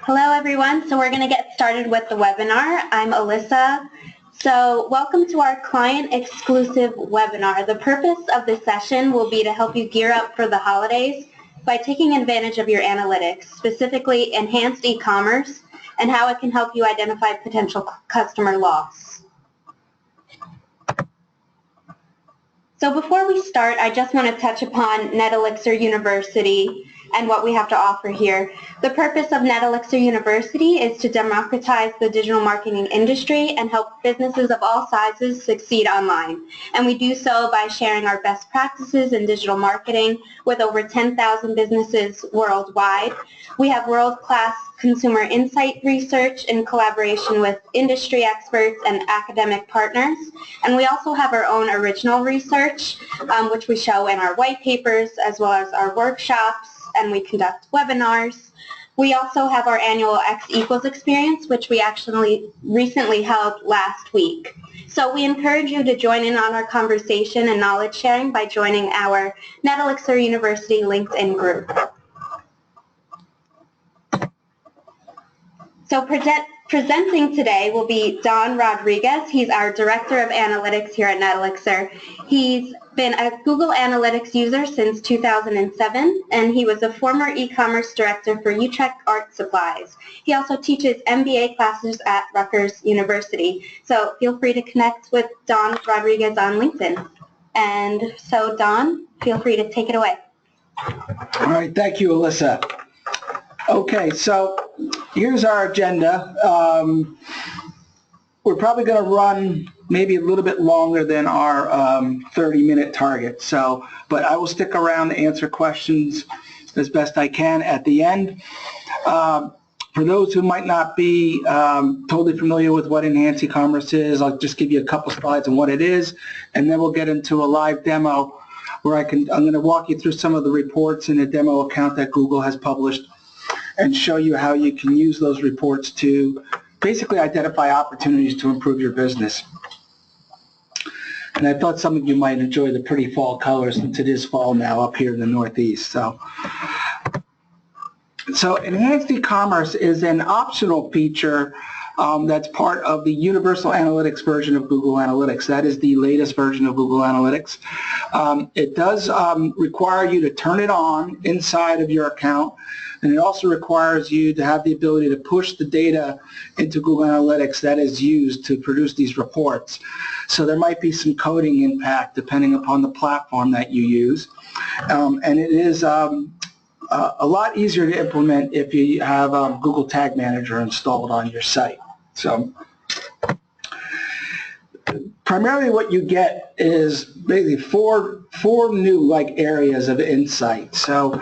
Hello everyone, so we're going to get started with the webinar. I'm Alyssa. So welcome to our client exclusive webinar. The purpose of this session will be to help you gear up for the holidays by taking advantage of your analytics, specifically enhanced e-commerce and how it can help you identify potential customer loss. So before we start, I just want to touch upon NetElixir University and what we have to offer here. The purpose of NetElixir University is to democratize the digital marketing industry and help businesses of all sizes succeed online. And we do so by sharing our best practices in digital marketing with over 10,000 businesses worldwide. We have world-class consumer insight research in collaboration with industry experts and academic partners. And we also have our own original research, which we show in our white papers as well as our workshops, and we conduct webinars. We also have our annual X equals experience, which we actually recently held last week. So we encourage you to join in on our conversation and knowledge sharing by joining our NetElixir University LinkedIn group. So presenting today will be Don Rodriguez. He's our Director of Analytics here at NetElixir. He's been a Google Analytics user since 2007, and he was a former e-commerce director for Utrecht Art Supplies. He also teaches MBA classes at Rutgers University. So feel free to connect with Don Rodriguez on LinkedIn. And so Don, feel free to take it away. All right, thank you, Alyssa. Okay, so here's our agenda. We're probably going to run maybe a little bit longer than our 30-minute target. But I will stick around to answer questions as best I can at the end. For those who might not be totally familiar with what enhanced e-commerce is, I'll just give you a couple slides on what it is, and then we'll get into a live demo where I'm going to walk you through some of the reports in a demo account that Google has published and show you how you can use those reports to basically identify opportunities to improve your business. And I thought some of you might enjoy the pretty fall colors since it is fall now up here in the Northeast. So enhanced e-commerce is an optional feature that's part of the Universal Analytics version of Google Analytics. That is the latest version of Google Analytics. It does require you to turn it on inside of your account, and it also requires you to have the ability to push the data into Google Analytics that is used to produce these reports. So there might be some coding impact depending upon the platform that you use. And it is a lot easier to implement if you have Google Tag Manager installed on your site. So primarily what you get is basically four new areas of insight. So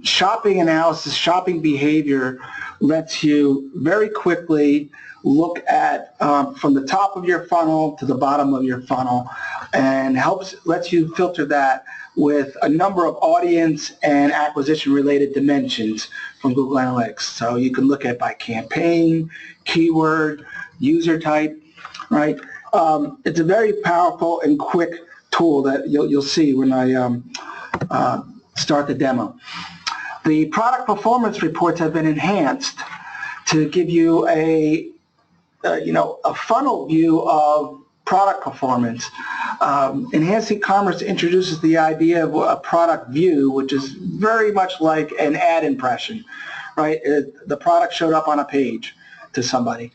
shopping analysis, shopping behavior lets you very quickly look at from the top of your funnel to the bottom of your funnel, and lets you filter that with a number of audience and acquisition related dimensions from Google Analytics. So you can look at by campaign, keyword, user type, right? It's a very powerful and quick tool that you'll see when I start the demo. The product performance reports have been enhanced to give you a funnel view of product performance. Enhanced e-commerce introduces the idea of a product view, which is very much like an ad impression, right? The product showed up on a page to somebody.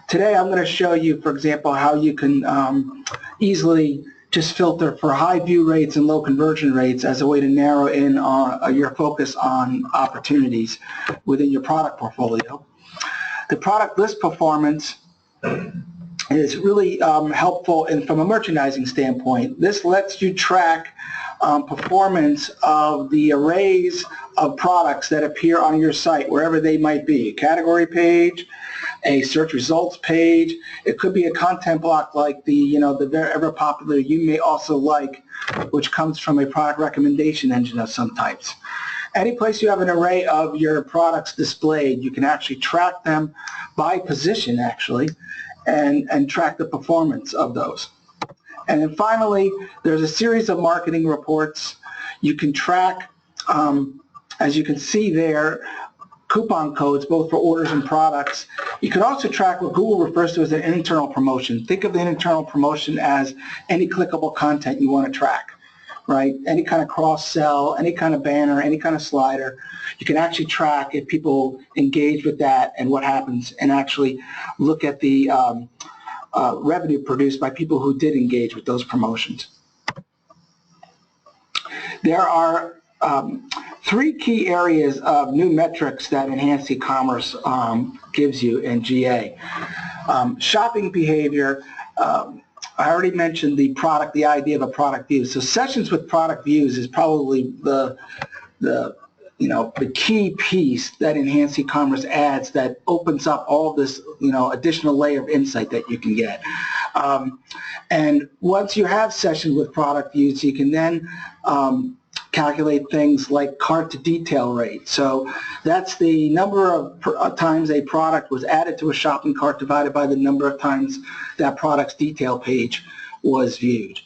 Today I'm going to show you, for example, how you can easily just filter for high view rates and low conversion rates as a way to narrow in on your focus on opportunities within your product portfolio. The product list performance is really helpful from a merchandising standpoint. This lets you track performance of the arrays of products that appear on your site, wherever they might be. A category page, a search results page. It could be a content block like the very ever popular You May Also Like, which comes from a product recommendation engine of some types. Any place you have an array of your products displayed, you can actually track them by position actually, and track the performance of those. And then finally, there's a series of marketing reports. You can track as you can see there, coupon codes both for orders and products. You can also track what Google refers to as an internal promotion. Think of the internal promotion as any clickable content you want to track, right? Any kind of cross-sell, any kind of banner, any kind of slider. You can actually track if people engage with that and what happens, and actually look at the revenue produced by people who did engage with those promotions. There are three key areas of new metrics that Enhanced E-commerce gives you in GA. Shopping behavior, I already mentioned the idea of a product view. So sessions with product views is probably the key piece that Enhanced E-commerce adds that opens up all this, additional layer of insight that you can get. And once you have sessions with product views, you can then calculate things like cart to detail rate. So that's the number of times a product was added to a shopping cart divided by the number of times that product's detail page was viewed.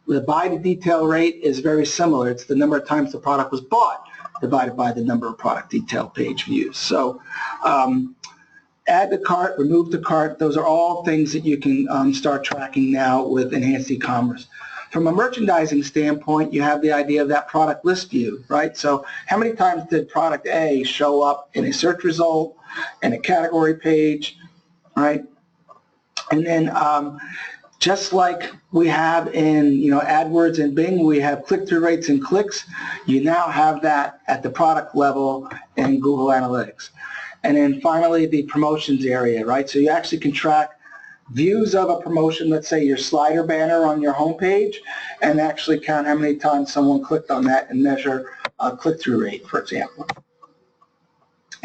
The buy to detail rate is very similar. It's the number of times the product was bought divided by the number of product detail page views. So add the cart, remove the cart, those are all things that you can start tracking now with Enhanced E-commerce. From a merchandising standpoint, you have the idea of that product list view, right? So how many times did product A show up in a search result, in a category page, right? And then just like we have in AdWords and Bing, we have click-through rates and clicks, you now have that at the product level in Google Analytics. And then finally, the promotions area, right? So you actually can track views of a promotion, let's say your slider banner on your homepage, and actually count how many times someone clicked on that and measure a click-through rate, for example.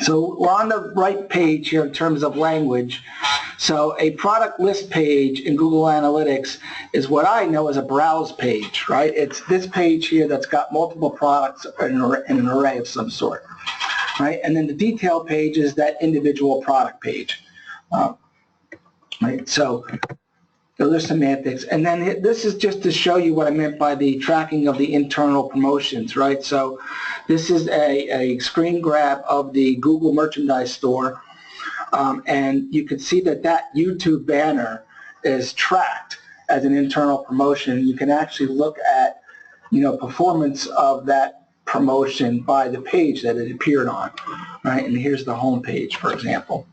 So we're on the right page here in terms of language. So a product list page in Google Analytics is what I know as a browse page, right? It's this page here that's got multiple products in an array of some sort, right? And then the detail page is that individual product page. Right, so those are semantics. And then this is just to show you what I meant by the tracking of the internal promotions, right? So this is a screen grab of the Google Merchandise Store, and you can see that that YouTube banner is tracked as an internal promotion. You can actually look at, performance of that promotion by the page that it appeared on, right? And here's the home page, for example.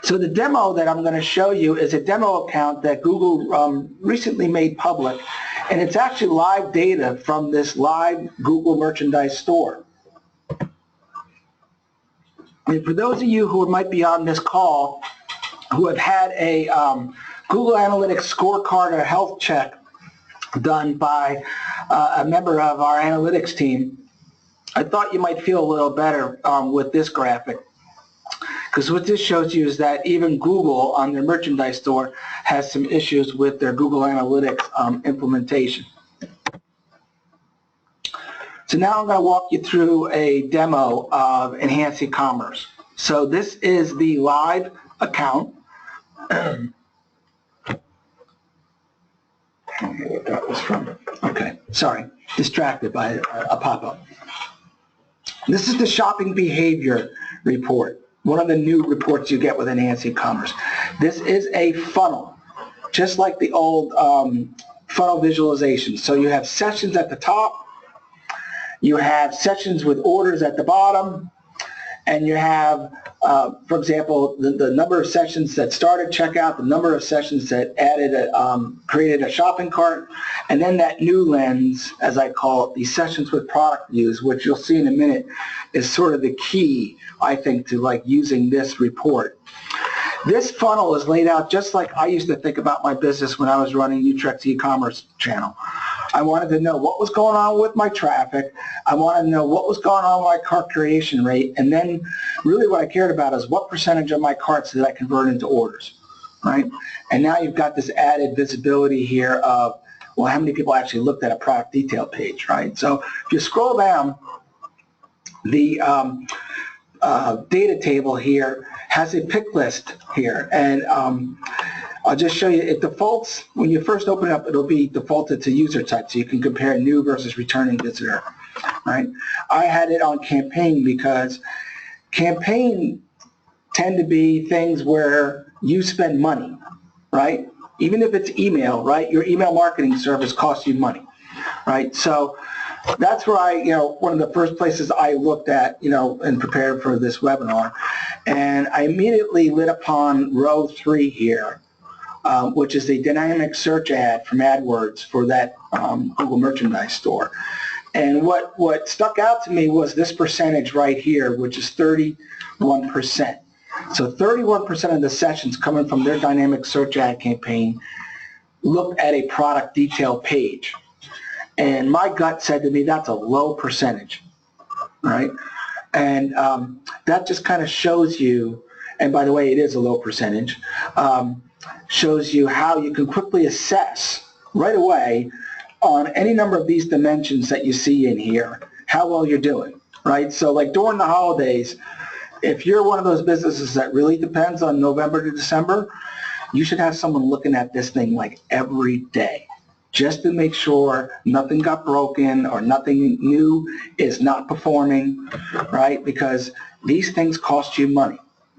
So the demo that I'm going to show you is a demo account that Google recently made public, and it's actually live data from this live Google Merchandise Store. And for those of you who might be on this call who have had a Google Analytics scorecard or health check done by a member of our analytics team, I thought you might feel a little better with this graphic. Because what this shows you is that even Google on their merchandise store has some issues with their Google Analytics implementation. So now I'm going to walk you through a demo of Enhanced E-commerce. So this is the live account. I don't know what that was from. Okay, sorry, distracted by a pop-up. This is the shopping behavior report. One of the new reports you get with Enhanced E-commerce. This is a funnel, just like the old funnel visualization. So you have sessions at the top, you have sessions with orders at the bottom, and you have, for example, the number of sessions that started checkout, the number of sessions that added, created a shopping cart, and then that new lens, as I call it, the sessions with product views, which you'll see in a minute, is sort of the key, I think, to using this report. This funnel is laid out just like I used to think about my business when I was running Utrecht's e-commerce channel. I wanted to know what was going on with my traffic. I wanted to know what was going on with my cart creation rate. And then really what I cared about is what percentage of my carts did I convert into orders, right? And now you've got this added visibility here of, well, how many people actually looked at a product detail page, right? So if you scroll down, the data table here has a pick list here. And I'll just show you, it defaults, when you first open it up, it'll be defaulted to user type, so you can compare new versus returning visitor. right? I had it on campaign because campaign tend to be things where you spend money, right? Even if it's email, right? Your email marketing service costs you money, right? So that's where one of the first places I looked at, and prepared for this webinar. And I immediately lit upon row 3 here, which is the dynamic search ad from AdWords for that Google merchandise store. And what stuck out to me was this percentage right here, which is 31%. So 31% of the sessions coming from their dynamic search ad campaign looked at a product detail page. And my gut said to me, that's a low percentage, right? And that just kind of shows you, and by the way, it is a low percentage, shows you how you can quickly assess right away on any number of these dimensions that you see in here, how well you're doing, right? So like during the holidays, if you're one of those businesses that really depends on November to December, you should have someone looking at this thing like every day, just to make sure nothing got broken or nothing new is not performing, right? Because these things cost you money,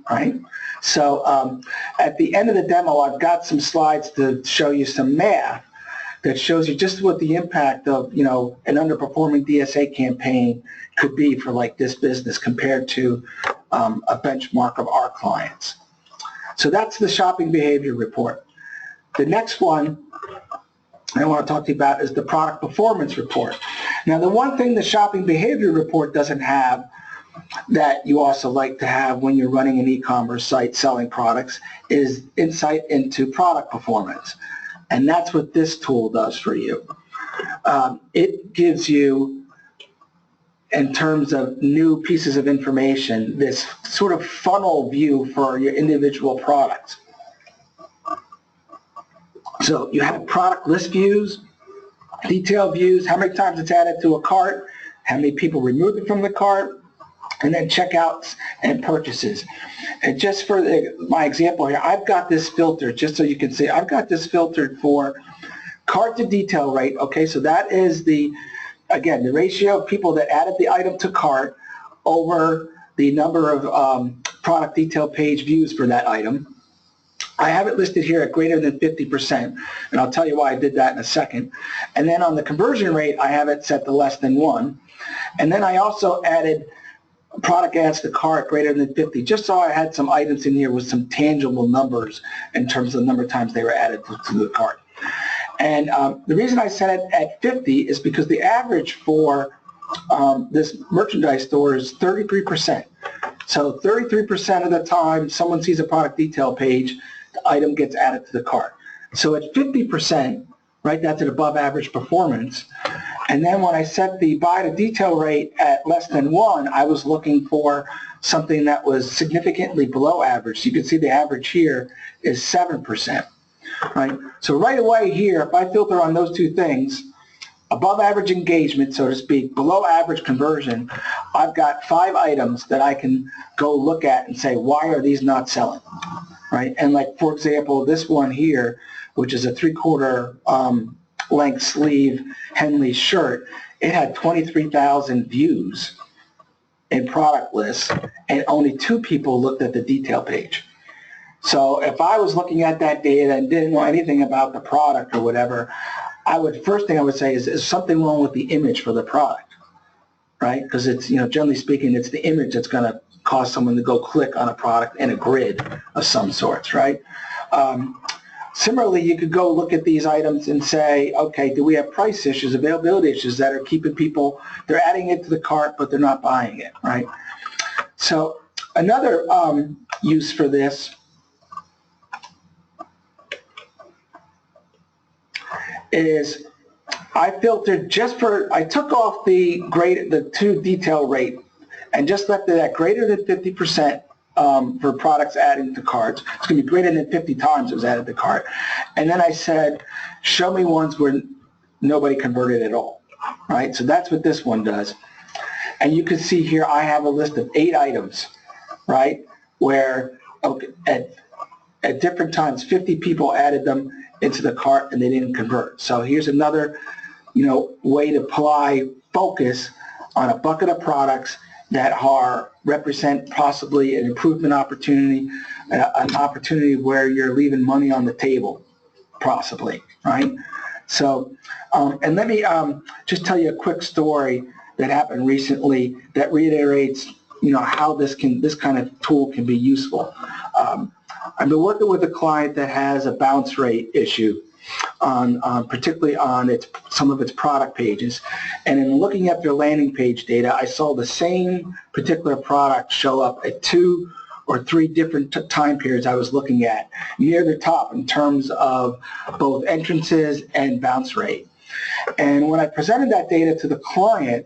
right? So at the end of the demo, I've got some slides to show you some math that shows you just what the impact of, an underperforming DSA campaign could be for like this business compared to a benchmark of our clients. So that's the shopping behavior report. The next one I want to talk to you about is the product performance report. Now, the one thing the shopping behavior report doesn't have that you also like to have when you're running an e-commerce site selling products is insight into product performance. And that's what this tool does for you. It gives you, in terms of new pieces of information, this sort of funnel view for your individual products. So you have product list views, detail views, how many times it's added to a cart, how many people removed it from the cart, and then checkouts and purchases. And just for my example here, I've got this filtered, just so you can see, I've got this filtered for cart to detail rate. Okay, so that is again, the ratio of people that added the item to cart over the number of product detail page views for that item. I have it listed here at greater than 50%, and I'll tell you why I did that in a second. And then on the conversion rate, I have it set to less than 1. And then I also added product adds to cart greater than 50, just so I had some items in here with some tangible numbers in terms of the number of times they were added to the cart. And the reason I set it at 50 is because the average for this merchandise store is 33%. So 33% of the time someone sees a product detail page, the item gets added to the cart. So at 50%, right, that's an above average performance. And then when I set the buy to detail rate at less than 1, I was looking for something that was significantly below average. So you can see the average here is 7%, right? So right away here, if I filter on those two things, above average engagement, so to speak, below average conversion, I've got 5 items that I can go look at and say, why are these not selling, right? And like, for example, this one here, which is a 3/4 length sleeve Henley shirt, it had 23,000 views in product lists, and only 2 people looked at the detail page. So if I was looking at that data and didn't know anything about the product or whatever, first thing I would say is something wrong with the image for the product, right? Because it's, generally speaking, it's the image that's going to cause someone to go click on a product in a grid of some sorts, right? Similarly, you could go look at these items and say, okay, do we have price issues, availability issues that are keeping people, they're adding it to the cart, but they're not buying it, right? So another use for this is I filtered I took off the 2 detail rate and just left it at greater than 50% for products adding to carts. It's going to be greater than 50 times it was added to cart. And then I said, show me ones where nobody converted at all, right? So that's what this one does. And you can see here I have a list of 8 items, right, where at different times 50 people added them into the cart and they didn't convert. So here's another way to apply focus on a bucket of products that represent possibly an improvement opportunity, an opportunity where you're leaving money on the table, possibly, right? So, and let me just tell you a quick story that happened recently that reiterates, how this kind of tool can be useful. I've been working with a client that has a bounce rate issue particularly on some of its product pages. And in looking at their landing page data, I saw the same particular product show up at 2 or 3 different time periods I was looking at, near the top in terms of both entrances and bounce rate. And when I presented that data to the client,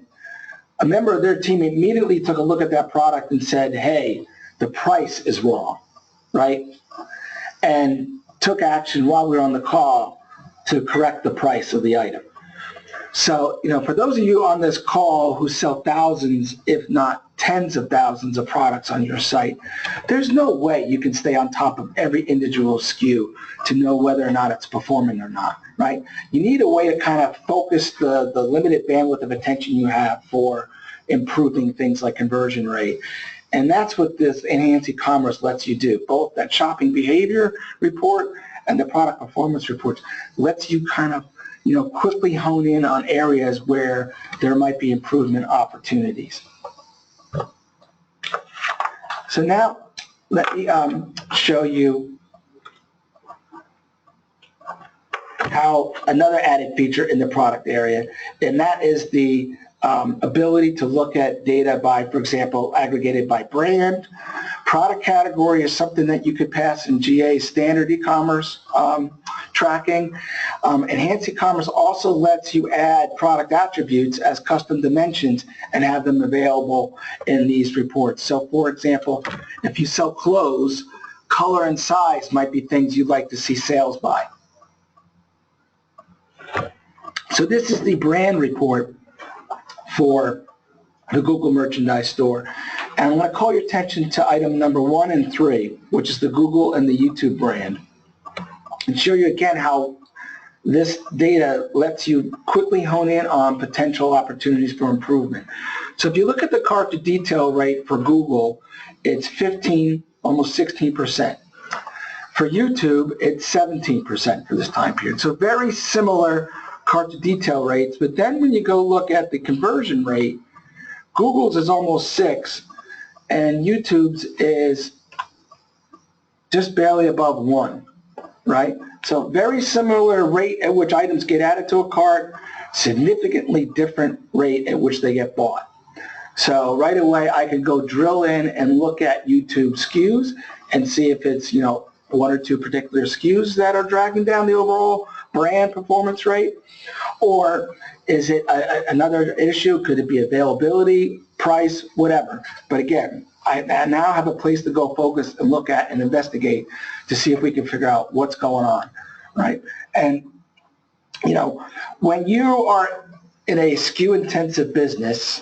a member of their team immediately took a look at that product and said, hey, the price is wrong, right? And took action while we were on the call to correct the price of the item. So, for those of you on this call who sell thousands, if not tens of thousands of products on your site, there's no way you can stay on top of every individual SKU to know whether or not it's performing or not, right? You need a way to kind of focus the limited bandwidth of attention you have for improving things like conversion rate. And that's what this Enhanced E-commerce lets you do. Both that shopping behavior report and the product performance reports lets you kind of, quickly hone in on areas where there might be improvement opportunities. So now let me show you how another added feature in the product area, and that is the ability to look at data by, for example, aggregated by brand. Product category is something that you could pass in GA standard e-commerce tracking. Enhanced e-commerce also lets you add product attributes as custom dimensions and have them available in these reports. So, for example, if you sell clothes, color and size might be things you'd like to see sales by. So this is the brand report for the Google Merchandise Store. And I'm going to call your attention to item number 1 and 3, which is the Google and the YouTube brand, and show you again how this data lets you quickly hone in on potential opportunities for improvement. So if you look at the cart to detail rate for Google, it's 15, almost 16%. For YouTube, it's 17% for this time period. So very similar cart to detail rates, but then when you go look at the conversion rate, Google's is almost 6, and YouTube's is just barely above 1, right? So very similar rate at which items get added to a cart, significantly different rate at which they get bought. So right away, I can go drill in and look at YouTube SKUs and see if it's, 1 or 2 particular SKUs that are dragging down the overall brand performance rate, or is it another issue? Could it be availability, price, whatever? But again, I now have a place to go focus and look at and investigate to see if we can figure out what's going on, right? And, when you are in a SKU-intensive business,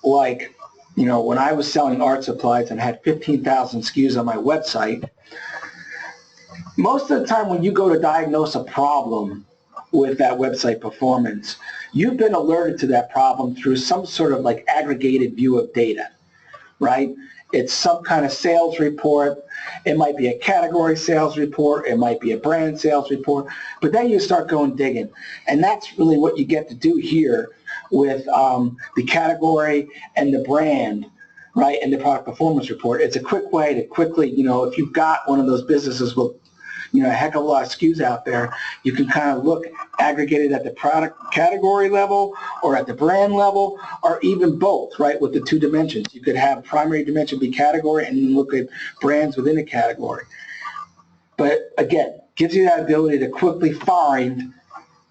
like, when I was selling art supplies and had 15,000 SKUs on my website, most of the time when you go to diagnose a problem with that website performance, you've been alerted to that problem through some sort of like aggregated view of data, right? It's some kind of sales report. It might be a category sales report. It might be a brand sales report. But then you start going digging. And that's really what you get to do here with the category and the brand, right, and the product performance report. It's a quick way to quickly, if you've got one of those businesses with a heck of a lot of SKUs out there, you can kind of look aggregated at the product category level or at the brand level, or even both, right, with the 2 dimensions. You could have primary dimension be category and then look at brands within a category. But again, gives you that ability to quickly find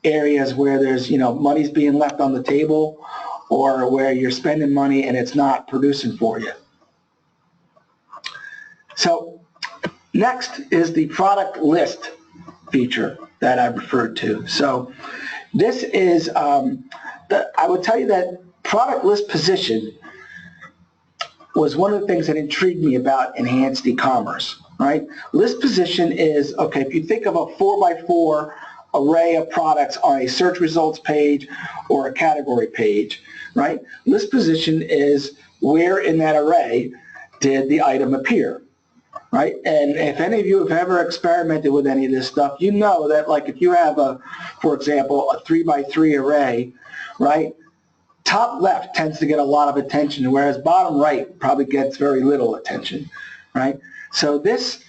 areas where there's, money's being left on the table, or where you're spending money and it's not producing for you. So next is the product list feature that I referred to. So this is, I would tell you that product list position was one of the things that intrigued me about enhanced e-commerce, right? List position is, okay, if you think of a 4x4 array of products on a search results page or a category page, right? List position is where in that array did the item appear, right? And if any of you have ever experimented with any of this stuff, you know that, like, if you have for example, a 3x3 array, right? Top left tends to get a lot of attention, whereas bottom right probably gets very little attention, right? So this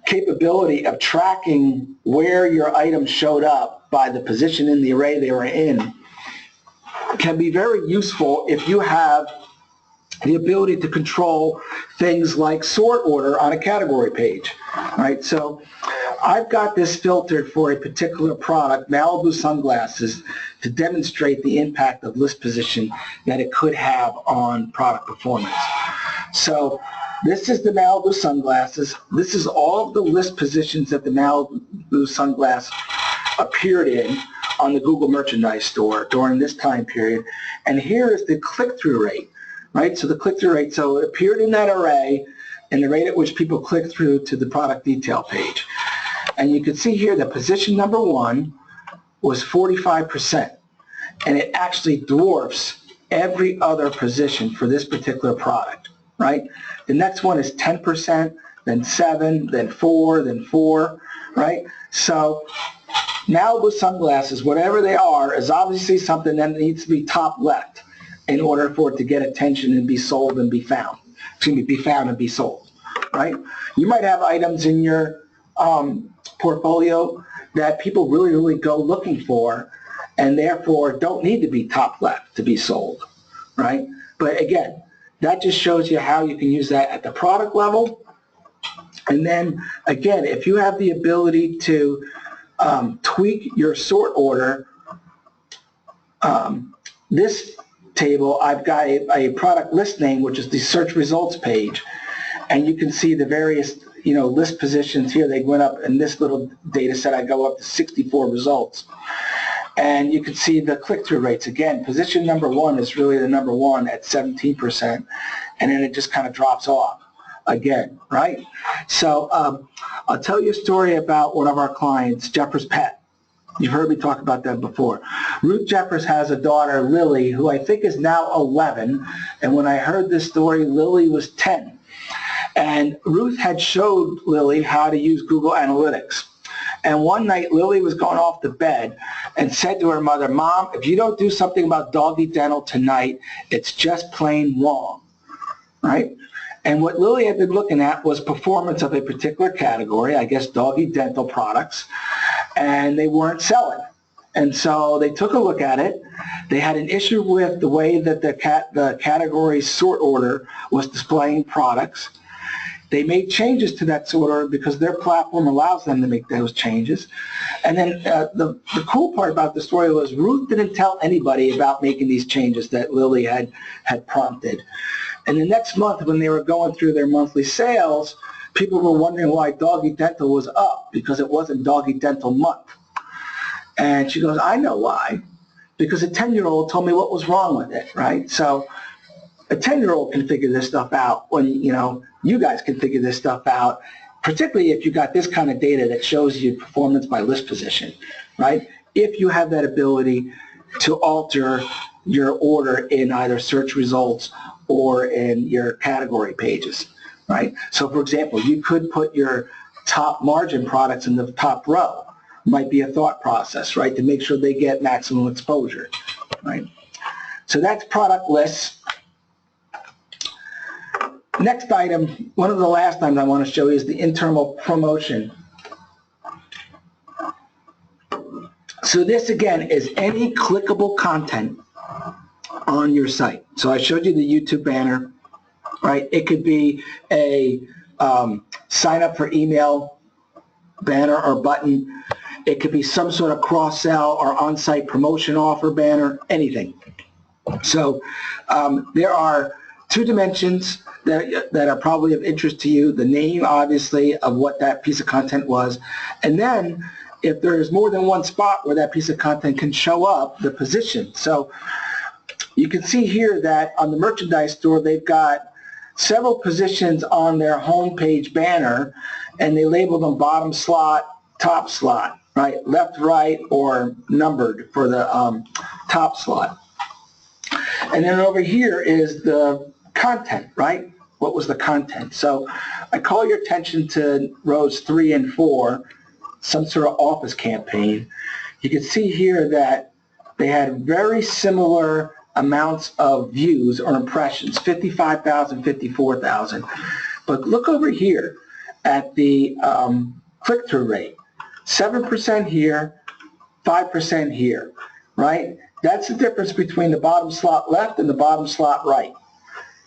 capability of tracking where your items showed up by the position in the array they were in can be very useful if you have the ability to control things like sort order on a category page, right? So I've got this filtered for a particular product, Malibu sunglasses, to demonstrate the impact of list position that it could have on product performance. So this is the Malibu sunglasses. This is all of the list positions that the Malibu sunglass appeared in on the Google Merchandise Store during this time period. And here is the click-through rate, right? So the click-through rate, so it appeared in that array and the rate at which people click through to the product detail page. And you can see here that position number 1 was 45%, and it actually dwarfs every other position for this particular product, right? The next one is 10%, then 7, then 4, then 4, right? So Malibu sunglasses, whatever they are, is obviously something that needs to be top left in order for it to get attention and be sold and be found. Excuse me, be found and be sold, right? You might have items in your portfolio that people really, really go looking for and therefore don't need to be top left to be sold, right? But again, that just shows you how you can use that at the product level. And then again, if you have the ability to tweak your sort order, this table, I've got a product list name, which is the search results page, and you can see the various list positions here. They went up in this little data set. I go up to 64 results. And you can see the click-through rates. Again, position number 1 is really the number 1 at 17%, and then it just kind of drops off again, right? So I'll tell you a story about one of our clients, Jeffers Pet. You've heard me talk about that before. Ruth Jeffers has a daughter, Lily, who I think is now 11, and when I heard this story, Lily was 10. And Ruth had showed Lily how to use Google Analytics. And one night, Lily was going off to bed and said to her mother, "Mom, if you don't do something about doggy dental tonight, it's just plain wrong," right? And what Lily had been looking at was performance of a particular category, I guess doggy dental products, and they weren't selling. And so they took a look at it. They had an issue with the way that the category sort order was displaying products. They made changes to that sort order because their platform allows them to make those changes. And then the cool part about the story was Ruth didn't tell anybody about making these changes that Lily had prompted. And the next month, when they were going through their monthly sales, people were wondering why doggy dental was up, because it wasn't doggy dental month. And she goes, "I know why, because a 10-year-old told me what was wrong with it," right? So a 10-year-old can figure this stuff out when, you guys can figure this stuff out, particularly if you got this kind of data that shows you performance by list position, right? If you have that ability to alter your order in either search results or in your category pages, right? So for example, you could put your top margin products in the top row. Might be a thought process, right, to make sure they get maximum exposure, right? So that's product lists. Next item, one of the last items I want to show you is the internal promotion. So this, again, is any clickable content on your site. So I showed you the YouTube banner, right? It could be a sign up for email banner or button. It could be some sort of cross-sell or on-site promotion offer banner, anything. So there are 2 dimensions that are probably of interest to you: the name, obviously, of what that piece of content was, and then if there's more than one spot where that piece of content can show up, the position. So you can see here that on the merchandise store, they've got several positions on their homepage banner, and they label them bottom slot, top slot, right? Left, right, or numbered for the top slot. And then over here is the content, right? What was the content? So I call your attention to rows 3 and 4, some sort of office campaign. You can see here that they had very similar amounts of views or impressions, 55,000, 54,000. But look over here at the click-through rate, 7% here, 5% here, right? That's the difference between the bottom slot left and the bottom slot right.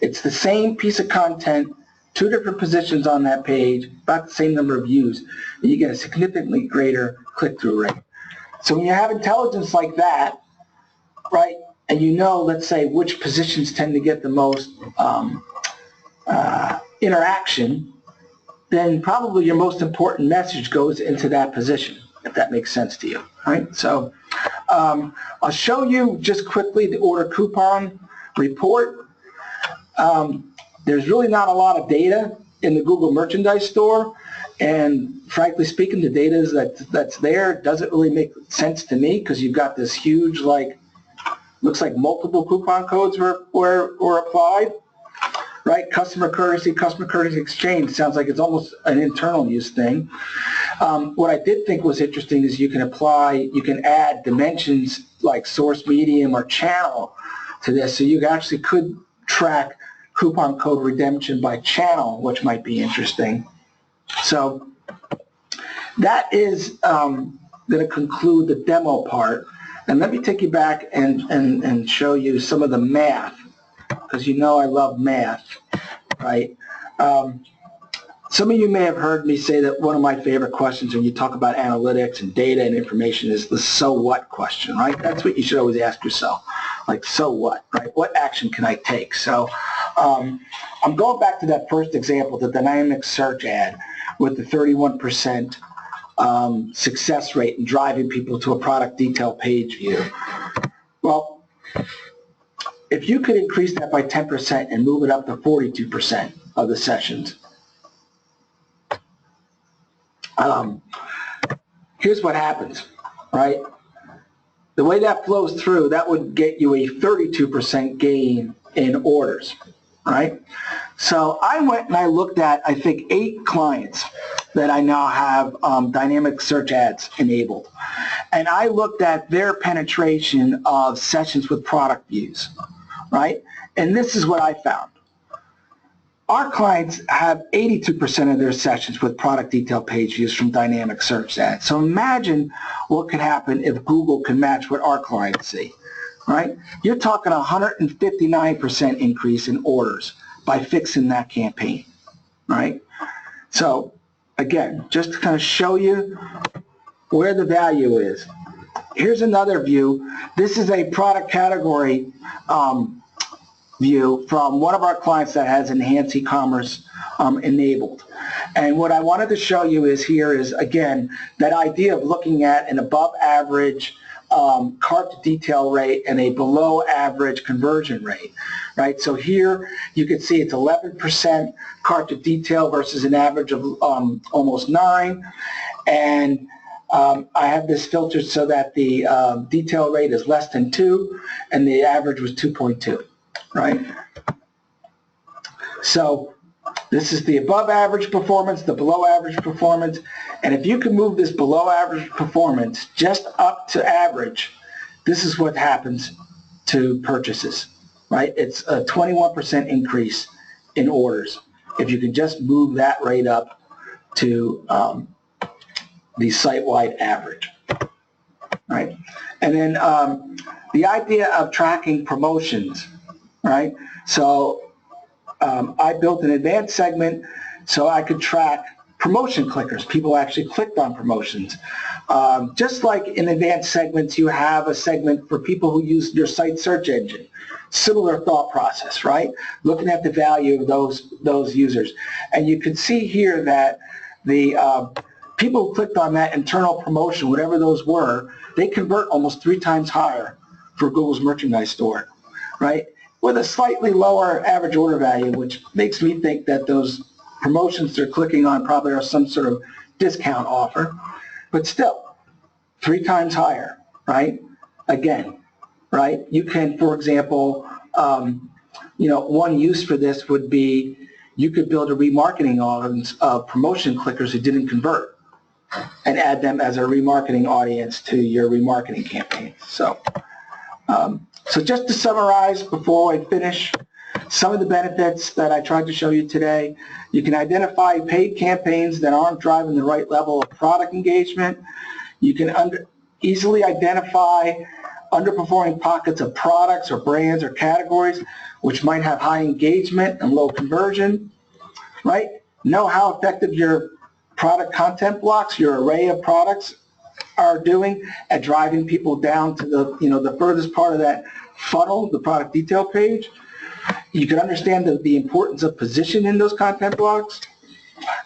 It's the same piece of content, 2 different positions on that page, about the same number of views, and you get a significantly greater click-through rate. So when you have intelligence like that, right, and you know, let's say, which positions tend to get the most interaction, then probably your most important message goes into that position, if that makes sense to you, right? So I'll show you just quickly the order coupon report. There's really not a lot of data in the Google Merchandise Store, and frankly speaking, the data that's there doesn't really make sense to me, because you've got this huge, like, looks like multiple coupon codes were applied, right? Customer courtesy exchange sounds like it's almost an internal use thing. What I did think was interesting is you can add dimensions like source, medium, or channel to this, so you actually could track coupon code redemption by channel, which might be interesting. So that is going to conclude the demo part. And let me take you back and show you some of the math, because you know I love math, right? Some of you may have heard me say that one of my favorite questions when you talk about analytics and data and information is the so what question, right? That's what you should always ask yourself, like, so what, right? What action can I take? So I'm going back to that first example, the dynamic search ad with the 31% success rate in driving people to a product detail page view. Well, if you could increase that by 10% and move it up to 42% of the sessions, here's what happens, right? The way that flows through, that would get you a 32% gain in orders, right? So I went and I looked at, I think, 8 clients that I now have dynamic search ads enabled. And I looked at their penetration of sessions with product views, right? And this is what I found. Our clients have 82% of their sessions with product detail page views from dynamic search ads. So imagine what could happen if Google can match what our clients see, right? You're talking 159% increase in orders by fixing that campaign, right? So again, just to kind of show you where the value is. Here's another view. This is a product category view from one of our clients that has enhanced e-commerce enabled. And what I wanted to show you is here is, again, that idea of looking at an above average cart to detail rate and a below average conversion rate, right? So here you can see it's 11% cart to detail versus an average of almost 9. And I have this filtered so that the detail rate is less than 2 and the average was 2.2. Right? So this is the above average performance, the below average performance, and if you can move this below average performance just up to average, this is what happens to purchases, right? It's a 21% increase in orders if you can just move that rate up to the site-wide average, right? And then the idea of tracking promotions, right? So I built an advanced segment so I could track promotion clickers. People actually clicked on promotions. Just like in advanced segments, you have a segment for people who use your site search engine. Similar thought process, right? Looking at the value of those users. And you can see here that the people who clicked on that internal promotion, whatever those were, they convert almost 3 times higher for Google's Merchandise Store, right? With a slightly lower average order value, which makes me think that those promotions they're clicking on probably are some sort of discount offer. But still, 3 times higher, right? Again, right? You can, for example, one use for this would be you could build a remarketing audience of promotion clickers who didn't convert and add them as a remarketing audience to your remarketing campaign. So just to summarize before I finish, some of the benefits that I tried to show you today: you can identify paid campaigns that aren't driving the right level of product engagement. You can easily identify underperforming pockets of products or brands or categories which might have high engagement and low conversion, right? Know how effective your product content blocks, your array of products, are doing at driving people down to the furthest part of that funnel, the product detail page. You can understand the importance of position in those content blocks.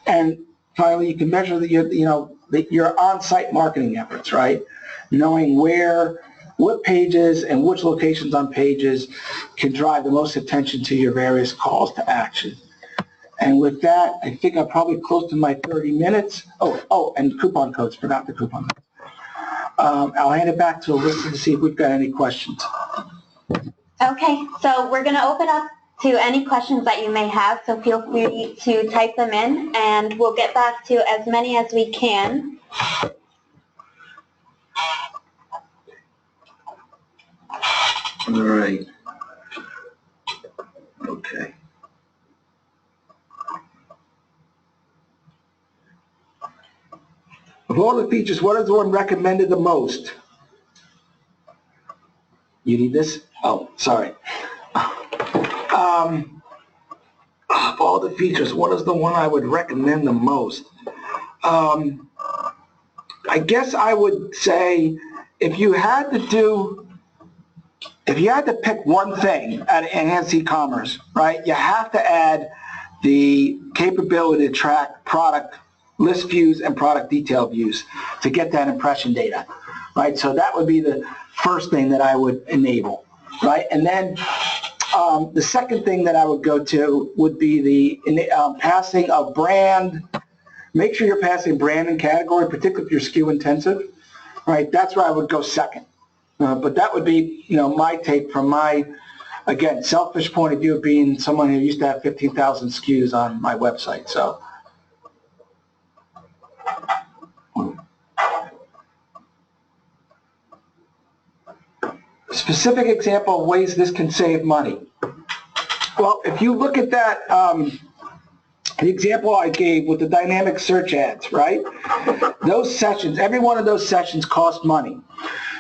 And finally, you can measure your on-site marketing efforts, right? Knowing what pages and which locations on pages can drive the most attention to your various calls to action. And with that, I think I'm probably close to my 30 minutes. Oh, and coupon codes, forgot the coupon codes. I'll hand it back to Alyssa to see if we've got any questions. Okay, so we're going to open up to any questions that you may have, so feel free to type them in, and we'll get back to as many as we can. All right. Okay. Of all the features, what is the one recommended the most? You need this? Oh, sorry. Of all the features, what is the one I would recommend the most? I guess I would say if you had to pick one thing at Enhanced E-commerce, right, you have to add the capability to track product list views and product detail views to get that impression data, right? So that would be the first thing that I would enable, right? And then the second thing that I would go to would be the passing of brand. Make sure you're passing brand and category, particularly if you're SKU intensive, right? That's where I would go second. But that would be, my take from my, again, selfish point of view of being someone who used to have 15,000 SKUs on my website. So. Specific example of ways this can save money. Well, if you look at that, the example I gave with the dynamic search ads, right? Those sessions, every one of those sessions cost money.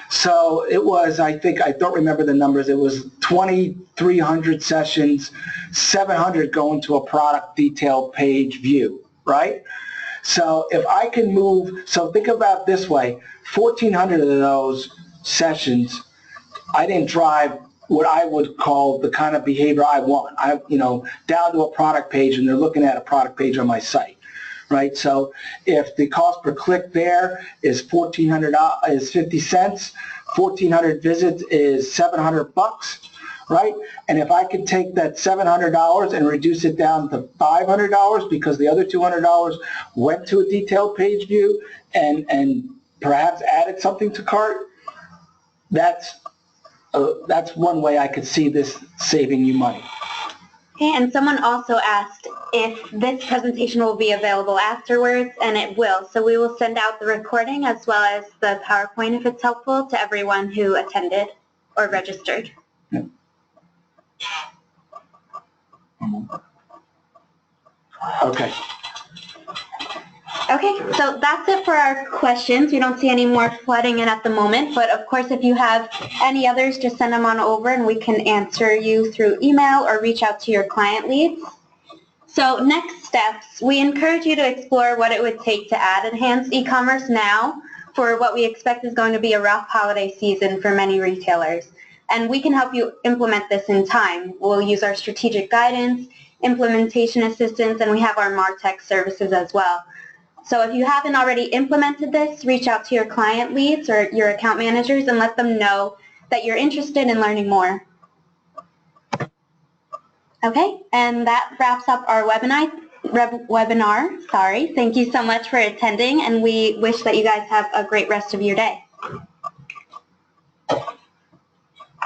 So it was, I don't remember the numbers, it was 2,300 sessions, 700 go into a product detail page view, right? So if I can move, so think about it this way, 1,400 of those sessions, I didn't drive what I would call the kind of behavior I want. Down to a product page, and they're looking at a product page on my site, right? So if the cost per click there is $1,400 is 50 cents, 1,400 visits is $700, right? And if I could take that $700 and reduce it down to $500 because the other $200 went to a detailed page view and perhaps added something to cart, that's one way I could see this saving you money. Okay, and someone also asked if this presentation will be available afterwards, and it will. So we will send out the recording as well as the PowerPoint if it's helpful to everyone who attended or registered. Yeah. Okay. Okay, so that's it for our questions. We don't see any more flooding in at the moment, but of course if you have any others, just send them on over and we can answer you through email or reach out to your client leads. So next steps, we encourage you to explore what it would take to add enhanced e-commerce now for what we expect is going to be a rough holiday season for many retailers. And we can help you implement this in time. We'll use our strategic guidance, implementation assistance, and we have our MarTech services as well. So if you haven't already implemented this, reach out to your client leads or your account managers and let them know that you're interested in learning more. Okay, and that wraps up our webinar. Thank you so much for attending, and we wish that you guys have a great rest of your day.